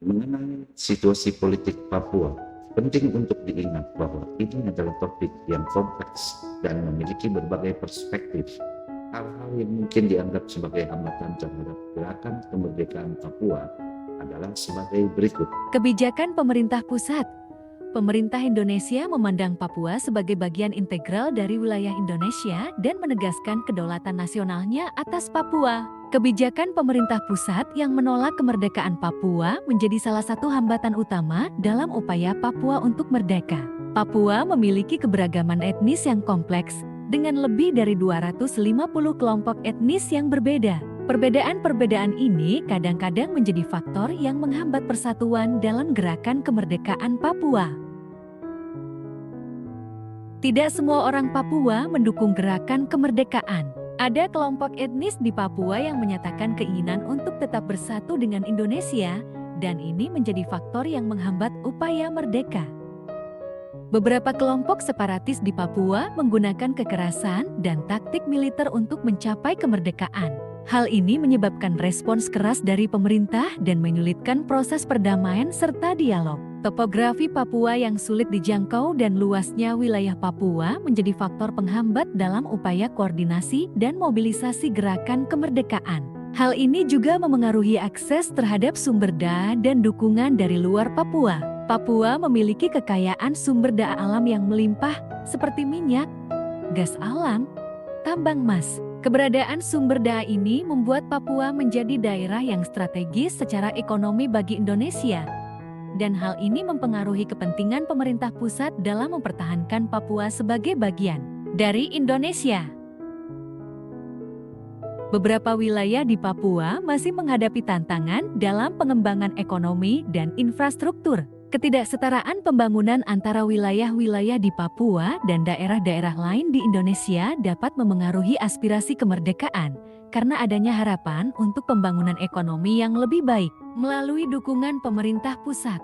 Mengenai situasi politik Papua, penting untuk diingat bahwa ini adalah topik yang kompleks dan memiliki berbagai perspektif. Hal-hal yang mungkin dianggap sebagai hambatan terhadap gerakan kemerdekaan Papua adalah sebagai berikut. Kebijakan pemerintah pusat. Pemerintah Indonesia memandang Papua sebagai bagian integral dari wilayah Indonesia dan menegaskan kedaulatan nasionalnya atas Papua. Kebijakan pemerintah pusat yang menolak kemerdekaan Papua menjadi salah satu hambatan utama dalam upaya Papua untuk merdeka. Papua memiliki keberagaman etnis yang kompleks dengan lebih dari 250 kelompok etnis yang berbeda. Perbedaan-perbedaan ini kadang-kadang menjadi faktor yang menghambat persatuan dalam gerakan kemerdekaan Papua. Tidak semua orang Papua mendukung gerakan kemerdekaan. Ada kelompok etnis di Papua yang menyatakan keinginan untuk tetap bersatu dengan Indonesia, dan ini menjadi faktor yang menghambat upaya merdeka. Beberapa kelompok separatis di Papua menggunakan kekerasan dan taktik militer untuk mencapai kemerdekaan. Hal ini menyebabkan respons keras dari pemerintah dan menyulitkan proses perdamaian serta dialog. Topografi Papua yang sulit dijangkau dan luasnya wilayah Papua menjadi faktor penghambat dalam upaya koordinasi dan mobilisasi gerakan kemerdekaan. Hal ini juga memengaruhi akses terhadap sumber daya dan dukungan dari luar Papua. Papua memiliki kekayaan sumber daya alam yang melimpah seperti minyak, gas alam, tambang emas. Keberadaan sumber daya ini membuat Papua menjadi daerah yang strategis secara ekonomi bagi Indonesia. Dan hal ini mempengaruhi kepentingan pemerintah pusat dalam mempertahankan Papua sebagai bagian dari Indonesia. Beberapa wilayah di Papua masih menghadapi tantangan dalam pengembangan ekonomi dan infrastruktur. Ketidaksetaraan pembangunan antara wilayah-wilayah di Papua dan daerah-daerah lain di Indonesia dapat memengaruhi aspirasi kemerdekaan karena adanya harapan untuk pembangunan ekonomi yang lebih baik melalui dukungan pemerintah pusat.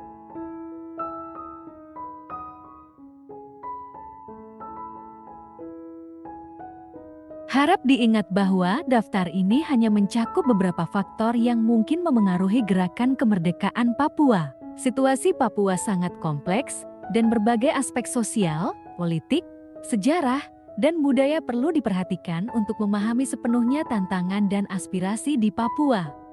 Harap diingat bahwa daftar ini hanya mencakup beberapa faktor yang mungkin memengaruhi gerakan kemerdekaan Papua. Situasi Papua sangat kompleks dan berbagai aspek sosial, politik, sejarah, dan budaya perlu diperhatikan untuk memahami sepenuhnya tantangan dan aspirasi di Papua.